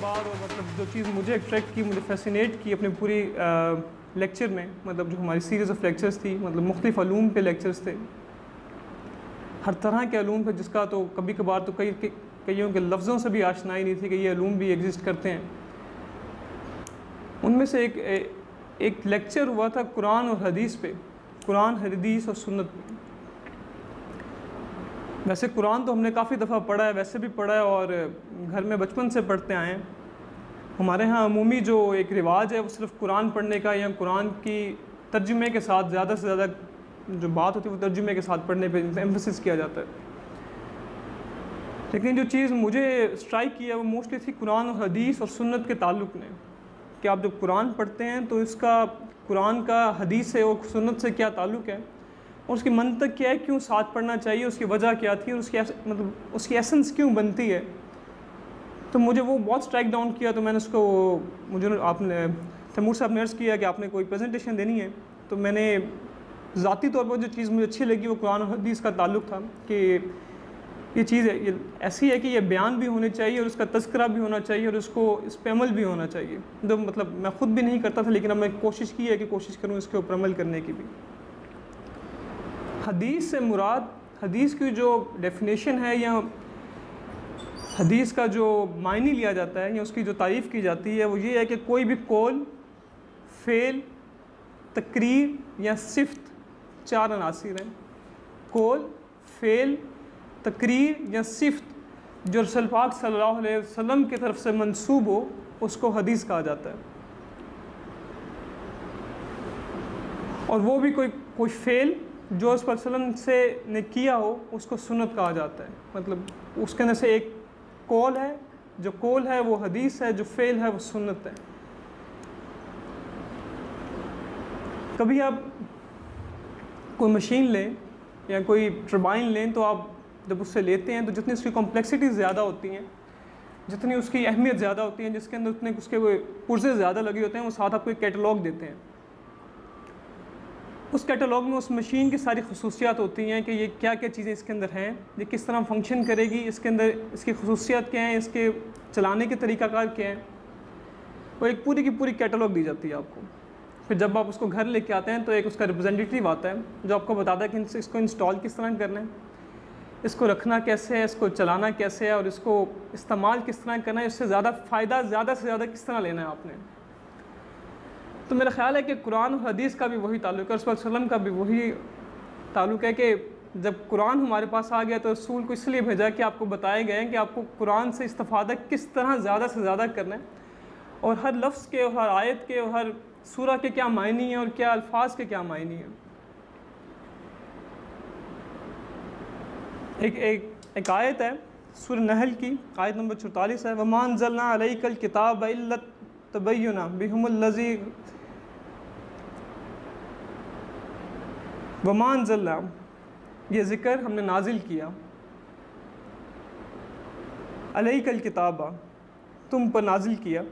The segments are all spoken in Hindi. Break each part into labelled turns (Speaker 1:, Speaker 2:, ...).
Speaker 1: बार और मतलब जो चीज़ मुझे अट्रैक्ट की, मुझे फैसिनेट की अपनी पूरी लेक्चर में, मतलब जो हमारी सीरीज़ ऑफ लेक्चर्स थी, मतलब मुख्तलिफ़ अलूम पे लेक्चर्स थे, हर तरह के अलूम पे, जिसका तो कभी कभार तो कईयों के लफ्ज़ों से भी आशनाई नहीं थी कि ये अलूम भी एग्जिस्ट करते हैं। उनमें से एक लेक्चर हुआ था कुरान और हदीस पे, कुरान, हदीस और सुन्नत पे। वैसे कुरान तो हमने काफ़ी दफ़ा पढ़ा है, वैसे भी पढ़ा है और घर में बचपन से पढ़ते आए हैं। हमारे यहाँ अमूमी जो एक रिवाज है वो सिर्फ़ कुरान पढ़ने का या कुरान की तर्जुमे के साथ ज़्यादा से ज़्यादा जो बात होती है वो तर्जुमे के साथ पढ़ने पे एम्फसिस किया जाता है। लेकिन जो चीज़ मुझे स्ट्राइक किया वो मोस्टली थी कुरान और हदीस और सुन्नत के ताल्लुक़ में, कि आप जब कुरान पढ़ते हैं तो इसका कुरान का हदीस से और सुन्नत से क्या ताल्लुक़ है और उसकी मंतक क्या है, क्यों साथ पढ़ना चाहिए, उसकी वजह क्या थी और उसकी मतलब उसकी एसेंस क्यों बनती है। तो मुझे वो बहुत स्ट्राइक डाउन किया। तो मैंने उसको, मुझे आपने तैमूर साहब ने अर्ज़ किया कि आपने कोई प्रेजेंटेशन देनी है, तो मैंने ज़ाती तौर पर जो चीज़ मुझे अच्छी लगी वो कुरान और हदीस का ताल्लुक़ था कि ये चीज़ है, ये ऐसी है कि ये बयान भी होने चाहिए और उसका तज़किरा भी होना चाहिए और उसको इस पर अमल भी होना चाहिए। जो मतलब मैं ख़ुद भी नहीं करता था, लेकिन अब मैं कोशिश की है कि कोशिश करूँ इसके ऊपर अमल करने की भी। हदीस से मुराद, हदीस की जो डेफिनेशन है या हदीस का जो मायने लिया जाता है या उसकी जो तारीफ़ की जाती है वो ये है कि कोई भी कौल, फ़ेल, तकरीर या सिफ़त, 4 अनासिर हैं। कौल, फ़ेल, तकरीर या सिफ़त जो रसूल पाक सल्लल्लाहु अलैहि वसल्लम की तरफ से मंसूब हो उसको हदीस कहा जाता है। और वो भी कोई फ़ेल जो उस पर सल्लम से ने किया हो उसको सुन्नत कहा जाता है। मतलब उसके अंदर से एक कौल है, जो कौल है वो हदीस है, जो फ़ेल है वो सुन्नत है। कभी आप कोई मशीन लें या कोई टर्बाइन लें तो आप जब उससे लेते हैं तो जितनी उसकी कॉम्प्लेक्सिटी ज़्यादा होती हैं, जितनी उसकी अहमियत ज़्यादा होती है, जिसके अंदर उतने उसके वो पुर्जे ज़्यादा लगे होते हैं, वो साथ आपको एक कैटलॉग देते हैं। उस कैटलॉग में उस मशीन की सारी खसूसियात होती हैं कि ये क्या क्या चीज़ें इसके अंदर हैं, ये किस तरह फंक्शन करेगी, इसके अंदर इसकी खसूसियात क्या हैं, इसके चलाने के तरीक़ाकार क्या हैं, वो एक पूरी की पूरी कैटलॉग दी जाती है आपको। फिर जब आप उसको घर लेके आते हैं तो एक उसका रिप्रेजेंटेटिव आता है जो आपको बताता है कि इसको इंस्टॉल किस तरह करना है, इसको रखना कैसे है, इसको चलाना कैसे है और इसको इस्तेमाल किस तरह करना है, इससे ज़्यादा फ़ायदा ज़्यादा से ज़्यादा किस तरह लेना है आपने। तो मेरा ख़्याल है कि कुरान और हदीस का भी वही ताल्लुक़ है, रसूल सल्लम का भी वही ताल्लुक़ है कि जब कुरान हमारे पास आ गया तो रसूल को इसलिए भेजा कि आपको बताए गए कि आपको कुरान से इस्तिफ़ादा किस तरह ज़्यादा से ज़्यादा करना है और हर लफ्ज़ के और हर आयत के और हर सूरा के क्या मायने हैं और क्या अल्फाज के क्या मायने हैं। एक आयत है सूरह नहल की, आयत नंबर 44 है, वमा अंज़लना अलैकल किताब इल्ला तबय्युना बिहुमुल लज़ी वमा अंज़लना, ये ज़िक्र हमने नाजिल किया, अलैकल किताबा, तुम पर नाजिल किया,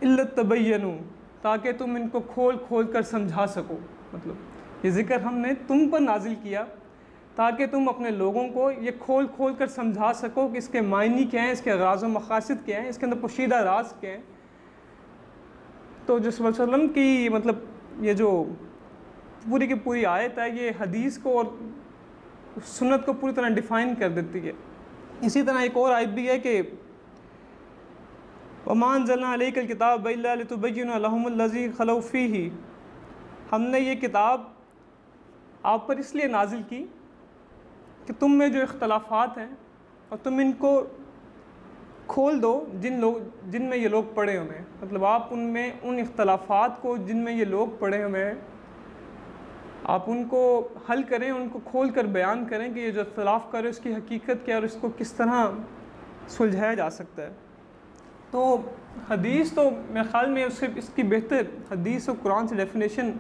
Speaker 1: इल्ला तबय्यनु, ताकि तुम इनको खोल खोल कर समझा सको। मतलब ये ज़िक्र हमने तुम पर नाजिल किया ताकि तुम अपने लोगों को ये खोल खोल कर समझा सको कि इसके मायने क्या हैं, इसके अग़राज़ व मक़ासिद क्या हैं, इसके अंदर पोशीदा राज क्या हैं। तो जो वसल्लम की मतलब ये जो पूरी की पूरी आयत है ये हदीस को और सुन्नत को पूरी तरह डिफ़ाइन कर देती है। इसी तरह एक और आयत भी है कि वमा अंज़लना अलैकल किताब इल्ला लितुबय्यिना लहुमुल लज़ी ख़लौ फ़ीही, हमने ये किताब आप पर इसलिए नाजिल की कि तुम में जो इख्तलाफात हैं और तुम इनको खोल दो जिनमें ये लोग पड़े हुए हैं। मतलब आप उनमें उन इख्तलाफात को जिनमें ये लोग पड़े हुए हैं आप उनको हल करें, उनको खोल कर बयान करें कि ये जो इख्तलाफ कर रहे हैं उसकी हकीकत क्या है और इसको किस तरह सुलझाया जा सकता है। तो हदीस तो मेरे ख़्याल में उससे इसकी बेहतर, हदीस और कुरान से डेफिनेशन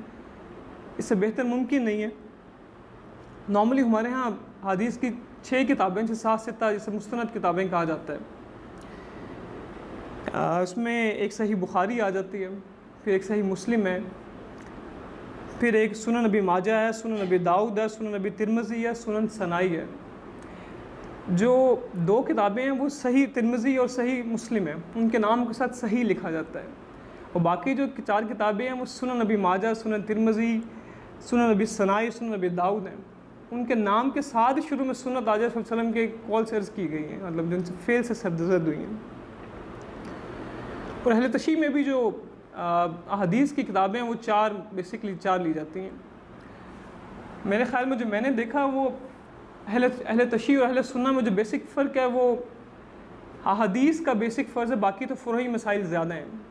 Speaker 1: इससे बेहतर मुमकिन नहीं है। नॉर्मली हमारे यहाँ हदीस की 6 किताबें, 7 जिसे मुस्तनद किताबें कहा जाता है। उसमें एक सही बुखारी आ जाती है, फिर एक सही मुस्लिम है, फिर एक सुनन नबी माजा है, सुनन नबी दाऊद है, सुनन नबी तिरमिज़ी है, सुनन सनाई है। जो 2 किताबें हैं वो सही तिरमिज़ी और सही मुस्लिम है, उनके नाम के साथ सही लिखा जाता है। और बाकी जो 4 किताबें हैं वो सुनन नबी माजा, सुनन तिरमिज़ी, सुनन नबी सनाई, सुनन नबी दाऊद हैं। उनके नाम के साथ शुरू में सुन्नत आजा सल्लल्लाहु अलैहि वसल्लम के कॉल से अर्ज़ की गई हैं, मतलब जिनसे फ़ेल से सरदर्द हुई हैं। और अहले तशरीह में भी जो अहादीस की किताबें हैं वो 4 बेसिकली 4 ली जाती हैं। मेरे ख़्याल में जो मैंने देखा वो अहले तशरीह और अहले सुन्ना में जो बेसिक फ़र्क है वो अहादीस का बेसिक फ़र्ज़ है, बाकी तो फ़ुरई मसाइल ज़्यादा हैं।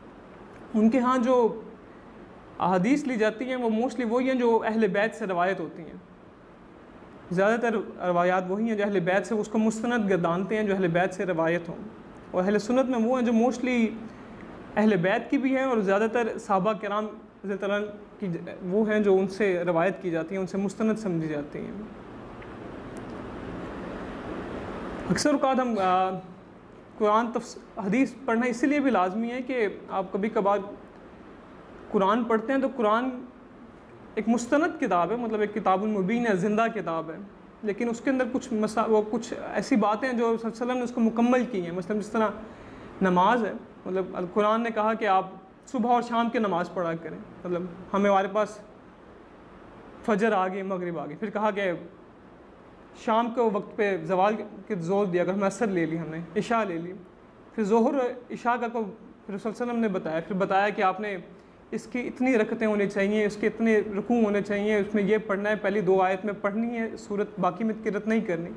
Speaker 1: उनके यहाँ जो अहादीस ली जाती हैं वो मोस्टली वही हैं जो अहले बैत से रवायत होती हैं। ज़्यादातर रवायात वही हैं जो अहले बैत से उसको मुस्तनद गर्दानते हैं, जो अहले बैत से रवायत हों। और अहले सुन्नत में वो हैं जो मोस्टली अहले बैत की भी हैं और ज़्यादातर सहाबा किराम रज़ियल्लाहु अन्हुम की वो हैं जो उनसे रवायत की जाती हैं, उनसे मुस्तनद समझी जाती हैं। अक्सर औक़ात हम कुरान हदीस पढ़ना इसीलिए भी लाजमी है कि आप कभी कभार कुरान पढ़ते हैं तो कुरान एक मुस्तनद किताब है, मतलब एक किताबुल मुबीन है, ज़िंदा किताब है, लेकिन उसके अंदर कुछ ऐसी बातें हैं जो सल्लल्लाहु अलैहि वसल्लम ने उसको मुकम्मल की हैं। मतलब जिस तरह नमाज है, मतलब कुरान ने कहा कि आप सुबह और शाम की नमाज़ पढ़ा करें, मतलब हमारे पास फजर आ गई, मगरिब आ गई, फिर कहा कि शाम के वक्त पे ज़वाल के ज़ोर दिया, अगर हम असर ले ली, हमने इशा ले ली, फिर ज़ोहर इशा का को फिर रसूल सल्लल्लाहु अलैहि वसल्लम ने बताया, फिर बताया कि आपने इसकी इतनी रकतें होनी चाहिए, इसके इतने रुकू होने चाहिए, उसमें ये पढ़ना है, पहली 2 आयत में पढ़नी है सूरत, बाकी में किरत नहीं करनी।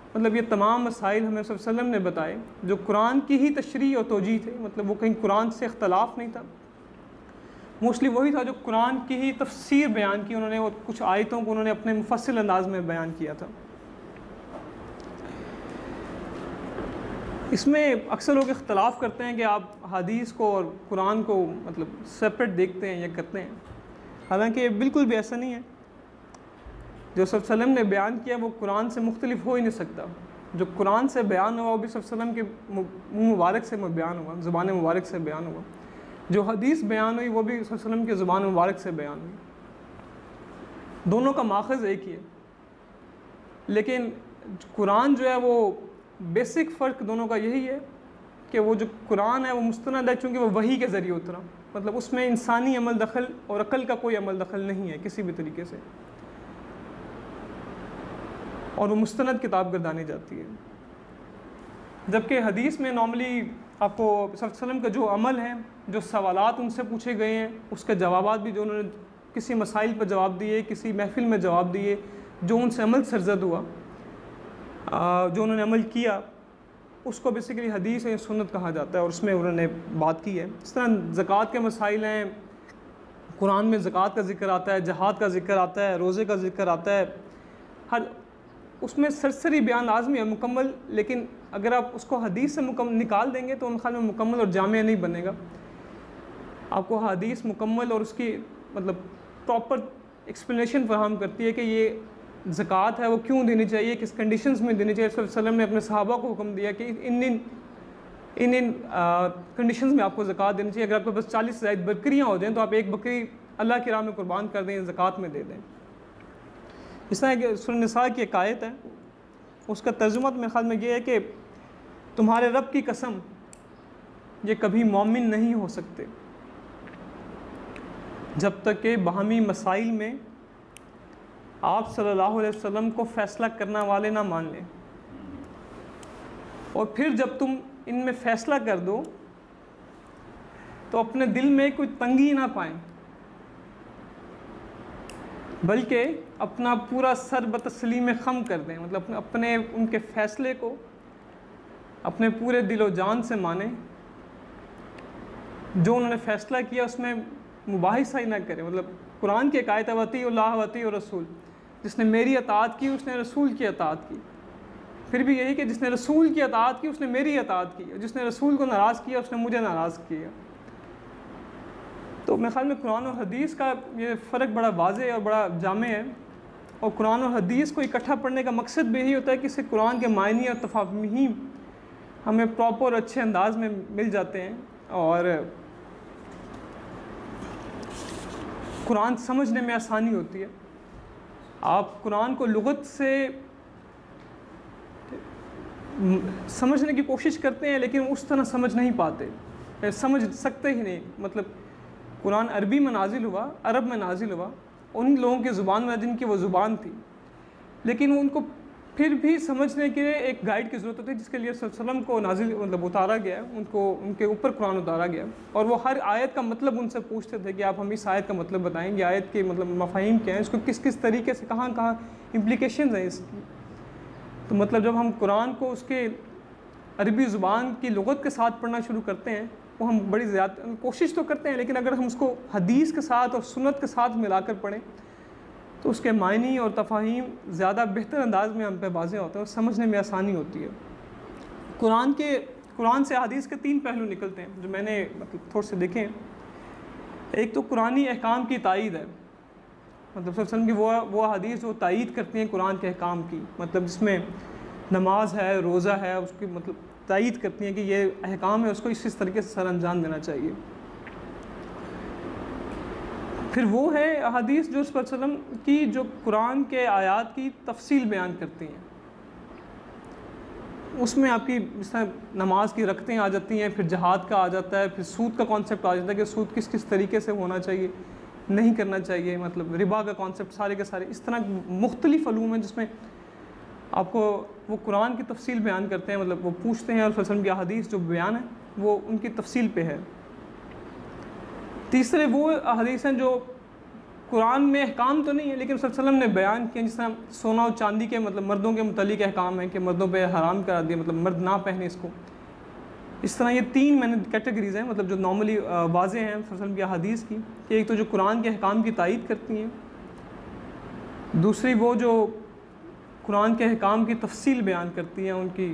Speaker 1: मतलब ये तमाम मसाइल हमें रसूल सल्लल्लाहु अलैहि वसल्लम ने बताए जो कुरान की ही तशरीह और तौजीह थे, मतलब वो कहीं कुरान से इख्तलाफ नहीं था, मोस्टली वही था जो कुरान की ही तफसीर बयान की उन्होंने, और कुछ आयतों को उन्होंने अपने मुफस्सिल अंदाज में बयान किया था। इसमें अक्सर लोग इख्तलाफ करते हैं कि आप हदीस को और कुरान को मतलब सेपरेट देखते हैं या करते हैं, हालांकि बिल्कुल भी ऐसा नहीं है। जो सल्लल्लाहु अलैहि वसल्लम ने बयान किया वो कुरान से मुख्तलिफ हो ही नहीं सकता। जो कुरान से बयान हुआ वो भी सल्लल्लाहु अलैहि वसल्लम के मुँह मुबारक से बयान हुआ, ज़ुबान मुबारक से बयान हुआ। जो हदीस बयान हुई वो भी सल्लल्लाहु अलैहि वसल्लम के ज़ुबान मुबारक से बयान हुई। दोनों का माखज़ एक ही है, लेकिन कुरान जो है वो बेसिक फ़र्क दोनों का यही है कि वो जो कुरान है वो मुस्तनद है, चूँकि वो वही के ज़रिए उतरा, मतलब उसमें इंसानी अमल दखल और अक़ल का कोई अमल दखल नहीं है किसी भी तरीके से, और वो मुस्तनद किताब गर्दानी जाती है। जबकि हदीस में नॉर्मली आपको सल्लल्लाहु अलैहि वसल्लम का जो अमल है, जो सवालात उनसे पूछे गए हैं, उसके जवाबात भी जो उन्होंने किसी मसाइल पर जवाब दिए, किसी महफिल में जवाब दिए, जो उनसे अमल सरजद हुआ, जो उन्होंने अमल किया, उसको बेसिकली हदीस या सुन्नत कहा जाता है, और उसमें उन्होंने बात की है। इस तरह ज़कात के मसाइल हैं, कुरान में ज़कात का ज़िक्र आता है, जहाद का ज़िक्र आता है, रोज़े का ज़िक्र आता है, हर उसमें सरसरी बयान लाज़मी है मुकम्मल, लेकिन अगर आप उसको हदीस से निकाल देंगे तो उन ख्याल में मुकम्मल और जामिया नहीं बनेगा। आपको हदीस मुकम्मल और उसकी मतलब प्रॉपर एक्सप्लेनेशन फराहम करती है कि ये ज़कात है वो क्यों देनी चाहिए, किस कंडीशंस में देनी चाहिए। रसूल सल्लल्लाहु अलैहि वसल्लम ने अपने सहाबा को हुक्म दिया कि इन कंडीशंस में आपको ज़कात देनी चाहिए। अगर आपके पास 40 से ज़ायद बकरियाँ हो जाएँ तो आप एक बकरी अल्लाह की राह में कुर्बान कर दें, ज़कात में दे दें। इस तरह कि सूरह निसा की एक आयत है, उसका तर्जुमा मेरे ख्याल में ये है कि तुम्हारे रब की कसम ये कभी मोमिन नहीं हो सकते जब तक कि बाहमी मसाइल में आप सल्लल्लाहु अलैहि वसल्लम को फ़ैसला करने वाले ना मान लें, और फिर जब तुम इनमें फ़ैसला कर दो तो अपने दिल में कोई तंगी ना पाएं, बल्कि अपना पूरा सर बतस्लीम खम कर दें, मतलब अपने उनके फ़ैसले को अपने पूरे दिलो जान से माने, जो उन्होंने फ़ैसला किया उसमें मुबाहिसा ही ना करें। मतलब कुरान की एक आयत है, वतीउल्लाह वतीउर रसूल, जिसने मेरी अताअत की उसने रसूल की अताअत की। फिर भी यही कि जिसने रसूल की अताअत की उसने मेरी अताअत की, और जिसने रसूल को नाराज़ किया उसने मुझे नाराज़ किया। तो मेरे ख्याल में कुरान और हदीस का ये फ़र्क बड़ा वाज़ेह और बड़ा जामे है, और कुरान और हदीस को इकट्ठा पढ़ने का मकसद भी यही होता है कि इससे कुरान के मायने और तफ़ाहीम हमें प्रॉपर और अच्छे अंदाज में मिल जाते हैं, और कुरान समझने में आसानी होती है। आप कुरान को लुग़त से समझने की कोशिश करते हैं लेकिन उस तरह समझ नहीं पाते, समझ सकते ही नहीं। मतलब कुरान अरबी में नाजिल हुआ, अरब में नाजिल हुआ, उन लोगों की ज़ुबान में जिनकी वो ज़ुबान थी, लेकिन उनको फिर भी समझने के लिए एक गाइड की ज़रूरत होती है, जिसके लिए सल्लम को नाजिल मतलब उतारा गया, उनको उनके ऊपर कुरान उतारा गया। और वो हर आयत का मतलब उनसे पूछते थे कि आप हम इस आयत का मतलब बताएंगे, आयत के मतलब मफ़ाहीम क्या है, इसको किस किस तरीके से कहाँ कहाँ इम्प्लिकेशंस हैं इसकी। तो मतलब जब हम कुरान को उसके अरबी ज़ुबान की लुग़त के साथ पढ़ना शुरू करते हैं, वो हम बड़ी ज़्यादा कोशिश तो करते हैं, लेकिन अगर हम उसको हदीस के साथ और सुन्नत के साथ मिलाकर पढ़ें तो उसके मायनी और तफ़ाहीम ज़्यादा बेहतर अंदाज में हम पे वाज़ेह होते हैं और समझने में आसानी होती है। कुरान से हदीस के 3 पहलू निकलते हैं जो मैंने मतलब थोड़े से देखे हैं। एक तो कुरानी अहकाम की तायीद है, मतलब सल्लल्लाहु अलैहि वसल्लम की वो हदीस जो तायीद करती हैं कुरान के अहकाम की, मतलब जिसमें नमाज है, रोज़ा है, उसकी मतलब तायीद करती हैं कि ये अहकाम है, उसको इस तरीके से सर अंजाम देना चाहिए। फिर वो है हदीस जो सल्लम की जो कुरान के आयात की तफसील बयान करती हैं, उसमें आपकी जिस तरह नमाज की रकतें आ जाती हैं, फिर जहाद का आ जाता है, फिर सूद का कॉन्सेप्ट आ जाता है कि सूद किस किस तरीके से होना चाहिए, नहीं करना चाहिए, मतलब रिबा का कॉन्सेप्ट, सारे के सारे इस तरह मुख्तलिफ अलूम हैं जिसमें आपको वो कुरान की तफसील बयान करते हैं, मतलब वो पूछते हैं और सल्लम की हदीस जो बयान है वो उनकी तफसील पे है। तीसरे वो हदीस हैं जो कुरान में अहकाम तो नहीं है लेकिन सल्लम ने बयान किए, जिस तरह सोना और चांदी के मतलब मर्दों के मुतल्लिक़ अहकाम है कि मर्दों पे हराम करा दिया, मतलब मर्द ना पहने इसको। इस तरह ये 3 मैंने कैटेगरीज़ हैं मतलब जो नॉर्मली वाज़े हैं सल्लम की हदीस की, कि एक तो जो कुरान के अहकाम की तायीद करती हैं, दूसरी वो जो कुरान के अहकाम की तफसील बयान करती हैं उनकी,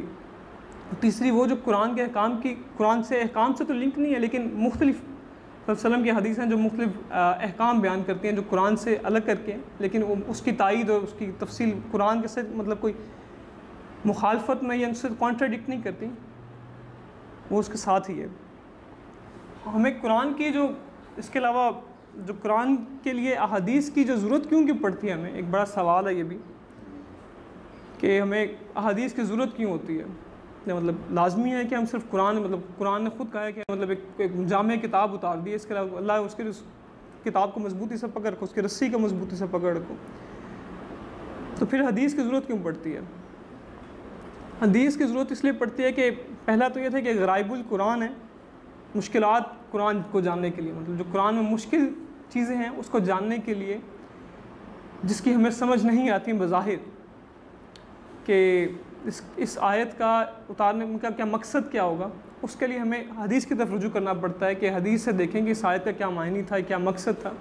Speaker 1: तीसरी वो जो कुरान के अहकाम की कुरान से अहकाम से तो लिंक नहीं है लेकिन मुख्तलिफ सल्लम की हदीस हैं जो मुख्तलिफ अहकाम बयान करती हैं जो कुरान से अलग करके, लेकिन उसकी तायीद और उसकी तफसील कुरान के से मतलब कोई मुखालफत में या उससे कॉन्ट्राडिक्ट नहीं करती, वो उसके साथ ही है। हमें कुरान की जो इसके अलावा जो कुरान के लिए अहादीस की जो ज़रूरत क्यों की पड़ती है, हमें एक बड़ा सवाल है ये भी कि हमें अहादीस की ज़रूरत क्यों होती है। मतलब लाजमी है कि हम सिर्फ कुरान, मतलब कुरान ने खुद कहा है कि मतलब एक जामे किताब उतार दी है, इसके अलावा अल्लाह उसके किताब को मजबूती से पकड़ को, उसकी रस्सी को मजबूती से पकड़ को, तो फिर हदीस की ज़रूरत क्यों पड़ती है। हदीस की ज़रूरत इसलिए पड़ती है कि पहला तो ये था कि ग़राइबुल कुरान है, मुश्किलात कुरान को जानने के लिए, मतलब जो कुरान में मुश्किल चीज़ें हैं उसको जानने के लिए, जिसकी हमें समझ नहीं आती बज़ाहिर कि इस आयत का उतारने का क्या मकसद क्या होगा, उसके लिए हमें हदीस की तरफ रुजू करना पड़ता है कि हदीस से देखें कि इस आयत का क्या मायनी था, क्या मकसद था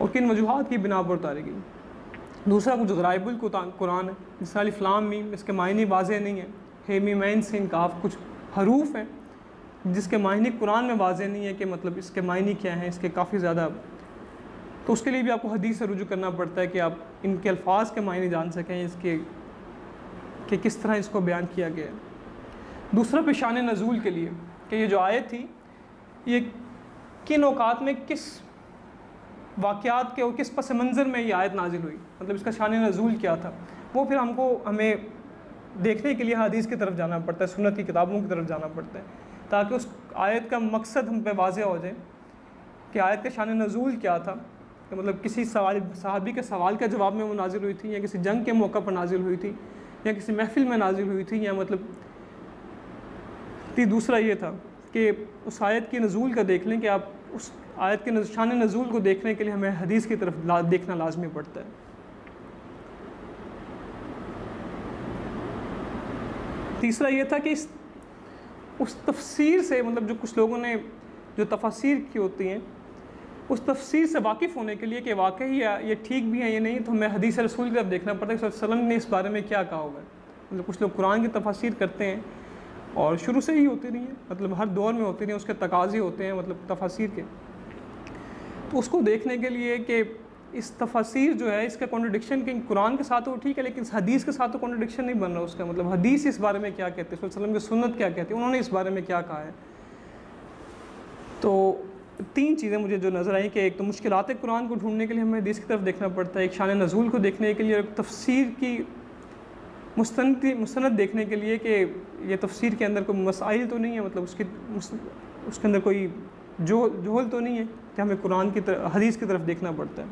Speaker 1: और किन वजूहात की बिना पर उतारी गई। दूसरा कुछ ग़राइबुल कुरान है, जैसे अलिफ लाम मीम, इसके मायने वाज़ेह नहीं है, हे मीम ऐन सीन काफ, कुछ हरूफ हैं जिसके मायने कुरान में वाज़ेह नहीं है कि मतलब इसके मायने क्या हैं, इसके काफ़ी ज़्यादा, तो उसके लिए भी आपको हदीस से रुजू करना पड़ता है कि आप इनके अल्फाज के मायने जान सकें, इसके कि किस तरह इसको बयान किया गया है। दूसरा पेशान नज़ूल के लिए कि ये जो आयत थी ये किन औकात में, किस वाक़यात के और किस पस मंज़र में ये आयत नाजिल हुई, मतलब इसका शान नज़ूल क्या था, वो फिर हमें देखने के लिए हदीस की तरफ जाना पड़ता है, सुन्नत की किताबों की तरफ जाना पड़ता है, ताकि उस आयत का मकसद हम पे वाज़ेह हो जाए कि आयत का शान नज़ूल क्या था, कि मतलब किसी सहाबी के सवाल के जवाब में वो नाजिल हुई थी, या किसी जंग के मौका पर नाजिल हुई थी, या किसी महफिल में नाजिल हुई थी, या मतलब दूसरा ये था कि उस आयत की नज़ूल का देख लें कि आप उस आयत के शान नज़ूल को देखने के लिए हमें हदीस की तरफ देखना लाजमी पड़ता है। तीसरा ये था कि उस तफसीर से, मतलब जो कुछ लोगों ने जो तफसीर की होती हैं, उस तफसीर से वाकिफ़ होने के लिए कि वाकई ये ठीक भी है ये नहीं, तो हमें हदीस रसूल की तरफ देखना पड़ता है कि सल्लल्लाहु ने इस बारे में क्या कहा होगा। मतलब कुछ लोग कुरान की तफसीर करते हैं और शुरू से ही होती रही है, मतलब हर दौर में होती रही है, उसके तकाज़े होते हैं मतलब तफसीर के, तो उसको देखने के लिए कि इस तफसीर जो है इसका कॉन्ट्रडिक्शन के कुरान के साथ तो ठीक है, लेकिन हदीस के साथ तो कॉन्ट्रडिक्शन नहीं बन रहा उसका, मतलब हदीस इस बारे में क्या कहते हैं, सल्लल्लाहु की सुन्नत क्या कहती है, उन्होंने इस बारे में क्या कहा है। तो 3 चीज़ें मुझे जो नज़र आई कि एक तो मुश्किलात कुरान को ढूंढने के लिए हमें हदीस की तरफ देखना पड़ता है, एक शान नज़ूल को देखने के लिए, एक तफसीर की मुस्तनद देखने के लिए कि ये तफसीर के अंदर कोई मसाइल तो नहीं है, मतलब उसके अंदर कोई जोहल तो नहीं है कि हमें कुरान की तरफ, हदीस की तरफ देखना पड़ता है।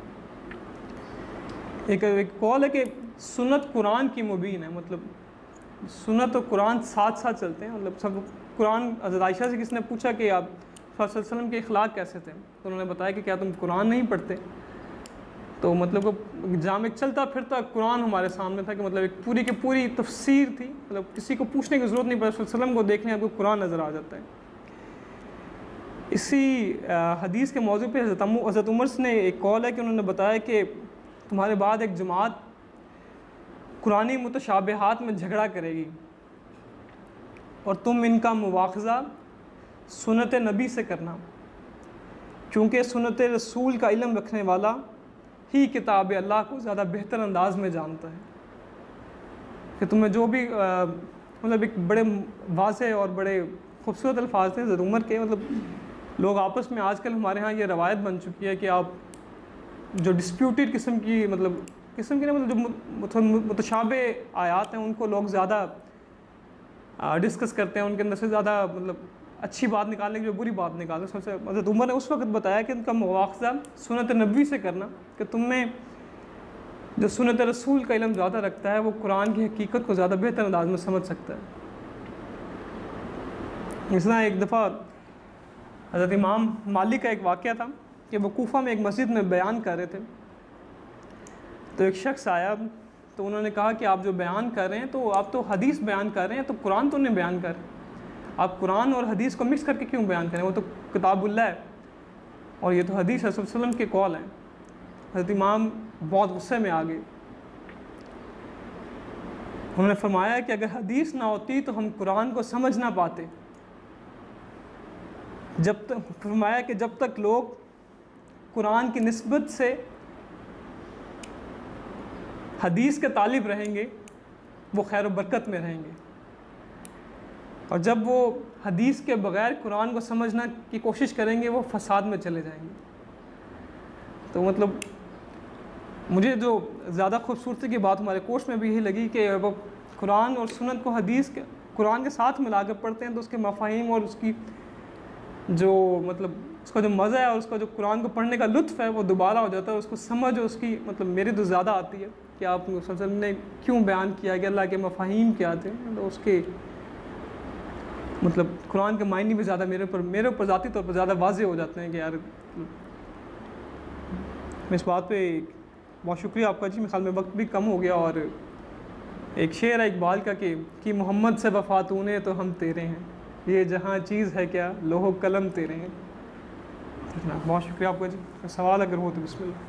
Speaker 1: एक कॉल है कि सुन्नत कुरान की मुबीन है, मतलब सुन्नत और कुरान साथ साथ चलते हैं। मतलब सब कुरान, हज़रत आयशा से किसी ने पूछा कि आप सल्लल्लाहु अलैहि वसल्लम के अखलाक कैसे थे, तो उन्होंने बताया कि क्या तुम कुरान नहीं पढ़ते। तो मतलब जाम एक चलता फिरता कुरान हमारे सामने था कि मतलब एक पूरी की पूरी तफसीर थी, मतलब किसी को पूछने की ज़रूरत नहीं पड़ी, सल्लल्लाहु अलैहि वसल्लम को देखने आपको कुरान नज़र आ जाता है। इसी हदीस के मौजू पे हज़रत उमर ने एक कॉल है कि उन्होंने बताया कि तुम्हारे बाद एक जमात कुरानी मुतशाबिहात में झगड़ा करेगी और तुम इनका मुवाख़ज़ा सुन्नत नबी से करना, क्योंकि सुन्नत रसूल का इल्म रखने वाला ही किताब अल्लाह को ज़्यादा बेहतर अंदाज में जानता है। कि तुम्हें जो भी मतलब एक बड़े वाज़ेह और बड़े खूबसूरत अल्फाज थे हज़रत उमर के। मतलब लोग आपस में आजकल हमारे यहाँ ये रवायत बन चुकी है कि आप जो डिस्प्यूटेड किस्म की मतलब जो मुतशाबे आयात हैं उनको लोग ज़्यादा डिस्कस करते हैं, उनके अंदर से ज़्यादा मतलब अच्छी बात निकालने की जो बुरी बात निकालते हैं। सबसे हज़रत उमर ने उस वक्त बताया कि इनका मुवाख़ज़ा सुन्नत नबी से करना, कि तुम में जो सुन्नत रसूल का इल्म ज़्यादा रखता है वो कुरान की हकीकत को ज़्यादा बेहतर अंदाज में समझ सकता है। इस तरह एक दफ़ा हज़रत इमाम मालिक का एक वाक़या था कि वो कूफा में एक मस्जिद में बयान कर रहे थे, तो एक शख्स आया, तो उन्होंने कहा कि आप जो बयान कर रहे हैं तो आप तो हदीस बयान कर रहे हैं, तो कुरान तो नहीं बयान कर, आप कुरान और हदीस को मिक्स करके क्यों बयान करें, वो तो किताबुल्लाह है और ये तो हदीस रसूल सल्लल्लाहु अलैहि वसल्लम के कौल हैं। हज़रत इमाम बहुत गुस्से में आ गए। उन्होंने फरमाया कि अगर हदीस ना होती तो हम कुरान को समझ ना पाते। जब तक फरमाया कि जब तक लोग कुरान की निस्बत से हदीस के तालिब रहेंगे वो खैर बरकत में रहेंगे, और जब वो हदीस के बग़ैर कुरान को समझना की कोशिश करेंगे वो फसाद में चले जाएंगे। तो मतलब मुझे जो ज़्यादा खूबसूरती की बात हमारे कोर्स में भी यही लगी कि वो कुरान और सुन्नत को हदीस के कुरान के साथ मिला कर पढ़ते हैं तो उसके मफ़ाहीम और उसकी जो मतलब उसका जो मज़ा है और उसका जो कुरान को पढ़ने का लुत्फ़ है वो दोबारा हो जाता है। उसको समझ उसकी मतलब मेरी तो ज़्यादा आती है कि आप ने क्यों बयान किया कि अल्लाह के मफ़ाहीम क्या थे, तो उसके मतलब कुरान के मायने भी ज़्यादा मेरे ऊपर ज़ाती तौर पर ज़्यादा वाज़ेह हो जाते हैं कि यार। मैं इस बात पे बहुत शुक्रिया आपका जी। मेरे ख्याल में वक्त भी कम हो गया, और एक शेर है इकबाल का कि मोहम्मद से वफ़ा तूने तो हम तेरे हैं, ये जहाँ चीज़ है क्या लोहो कलम तेरे हैं। बहुत शुक्रिया आपका जी। सवाल अगर हो तो बिस्मिल्लाह।